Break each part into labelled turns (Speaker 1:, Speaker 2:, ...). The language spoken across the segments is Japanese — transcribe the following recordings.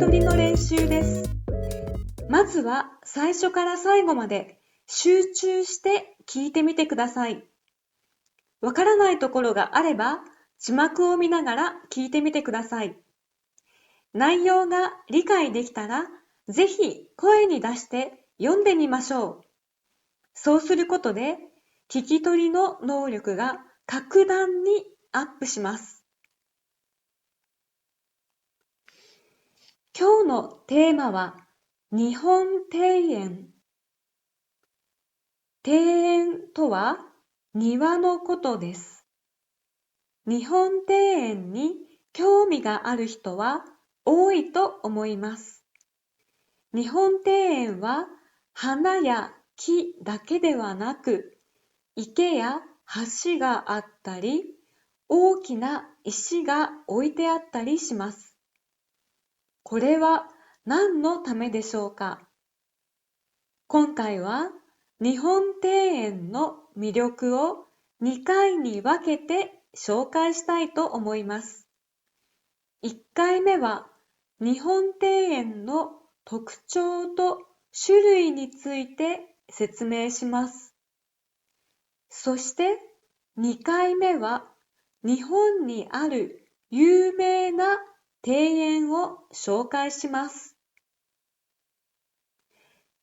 Speaker 1: 取りの練習です。まずは最初から最後まで集中して聞いてみてください。わからないところがあれば字幕を見ながら聞いてみてください。内容が理解できたらぜひ声に出して読んでみましょう。そうすることで聞き取りの能力が格段にアップします。今日のテーマは日本庭園。庭園とは庭のことです。日本庭園に興味がある人は多いと思います。日本庭園は花や木だけではなく、池や橋があったり、大きな石が置いてあったりします。これは何のためでしょうか？今回は日本庭園の魅力を2回に分けて紹介したいと思います。1回目は日本庭園の特徴と種類について説明します。そして2回目は日本にある有名な庭園を紹介します。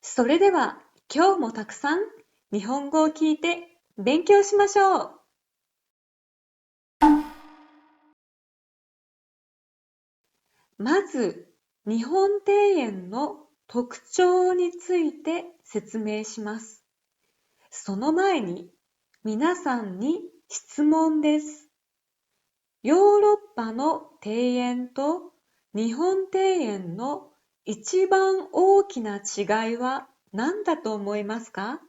Speaker 1: それでは今日もたくさん日本語を聞いて勉強しましょう。まず日本庭園の特徴について説明します。その前に皆さんに質問です。ヨーロッパの庭園と日本庭園の一番大きな違いは何だと思いますか？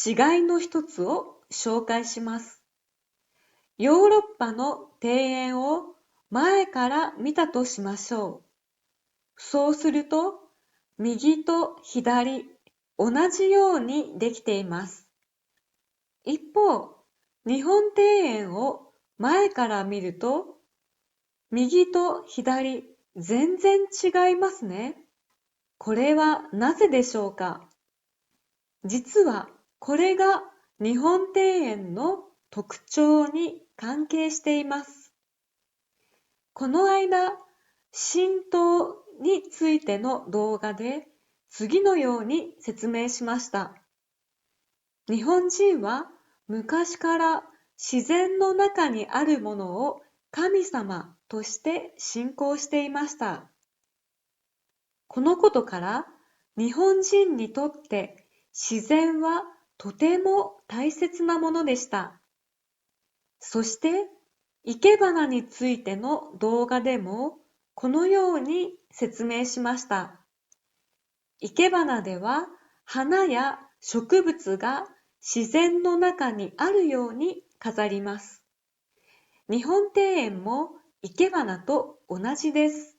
Speaker 1: 違いの一つを紹介します。ヨーロッパの庭園を前から見たとしましょう。そうすると、右と左、同じようにできています。一方、日本庭園を前から見ると、右と左、全然違いますね。これはなぜでしょうか？実はこれが日本庭園の特徴に関係しています。この間、神道についての動画で次のように説明しました。日本人は昔から自然の中にあるものを神様として信仰していました。このことから日本人にとって自然はとても大切なものでした。そして生け花についての動画でもこのように説明しました。生け花では花や植物が自然の中にあるように飾ります。日本庭園も生け花と同じです。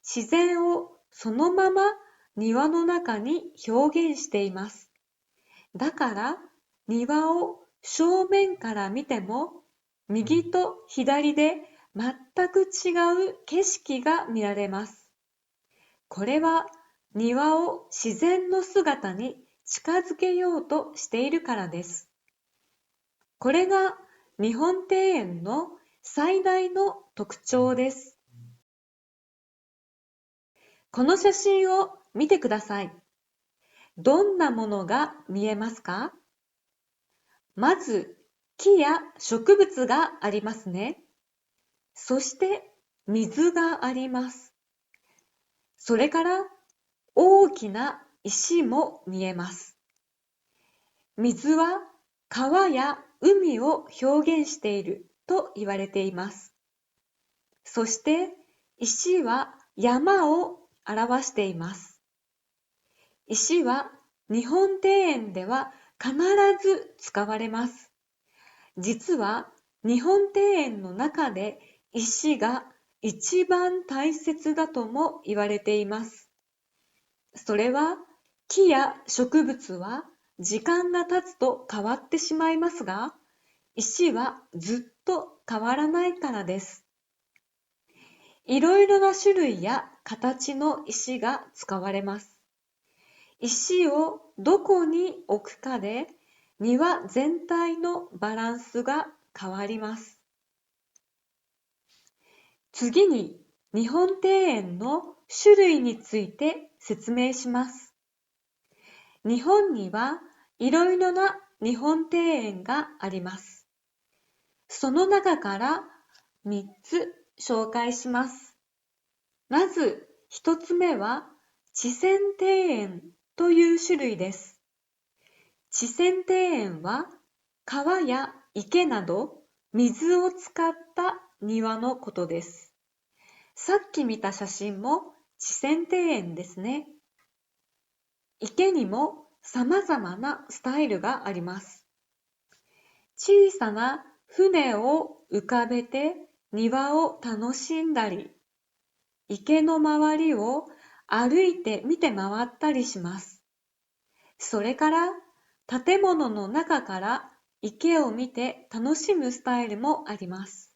Speaker 1: 自然をそのまま庭の中に表現しています。だから庭を正面から見ても右と左で全く違う景色が見られます。これは庭を自然の姿に近づけようとしているからです。これが日本庭園の最大の特徴です。この写真を見てください。どんなものが見えますか？まず木や植物がありますね。そして水があります。それから大きな石も見えます。水は川や海を表現していると言われています。そして石は山を表しています。石は日本庭園では必ず使われます。実は日本庭園の中で石が一番大切だとも言われています。それは木や植物は時間が経つと変わってしまいますが、石はずっと変わらないからです。いろいろな種類や形の石が使われます。石をどこに置くかで庭全体のバランスが変わります。次に日本庭園の種類について説明します。日本にはいろいろな日本庭園があります。その中から3つ紹介します。まず1つ目は池泉庭園という種類です。池泉庭園は川や池など水を使った庭のことです。さっき見た写真も池泉庭園ですね。池にも様々なスタイルがあります。小さな船を浮かべて庭を楽しんだり、池の周りを歩いて見て回ったりします。それから建物の中から池を見て楽しむスタイルもあります。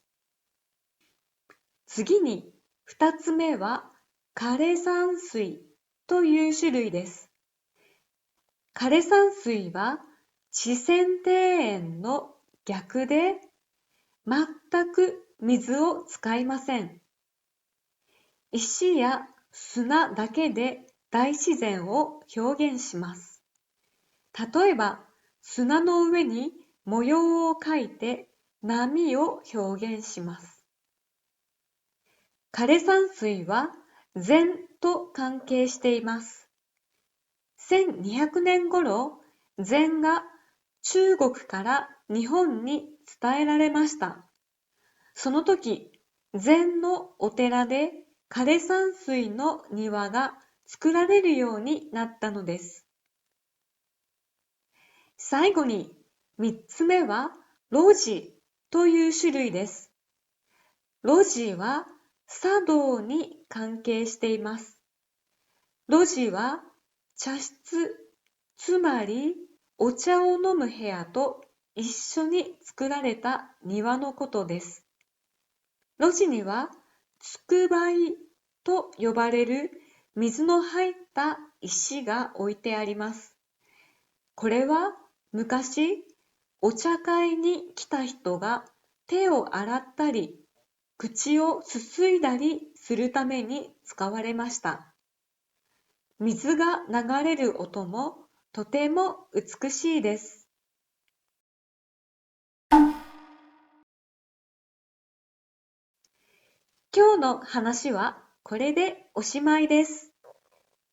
Speaker 1: 次に2つ目は枯山水という種類です。枯山水は池泉庭園の逆で全く水を使いません。石や砂だけで大自然を表現します。例えば砂の上に模様を描いて波を表現します。枯山水は禅と関係しています。1200年頃、禅が中国から日本に伝えられました。その時、禅のお寺で枯山水の庭が作られるようになったのです。最後に3つ目は露地という種類です。露地は茶道に関係しています。露地は茶室、つまりお茶を飲む部屋と一緒に作られた庭のことです。露地には筑梅と呼ばれる水の入った石が置いてあります。これは昔お茶会に来た人が手を洗ったり口をすすいだりするために使われました。水が流れる音もとても美しいです。今日の話はこれでおしまいです。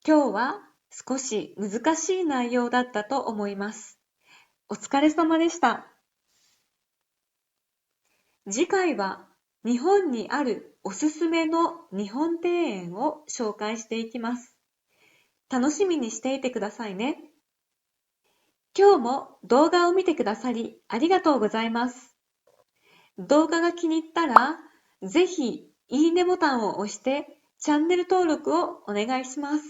Speaker 1: 今日は少し難しい内容だったと思います。お疲れ様でした。次回は日本にあるおすすめの日本庭園を紹介していきます。楽しみにしていてくださいね。今日も動画を見てくださりありがとうございます。動画が気に入ったら、ぜひいいねボタンを押してチャンネル登録をお願いします。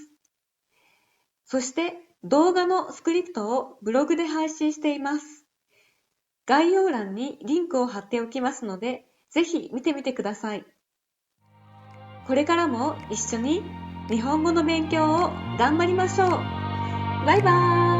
Speaker 1: そして動画のスクリプトをブログで配信しています。概要欄にリンクを貼っておきますので、ぜひ見てみてください。これからも一緒に日本語の勉強を頑張りましょう。バイバーイ。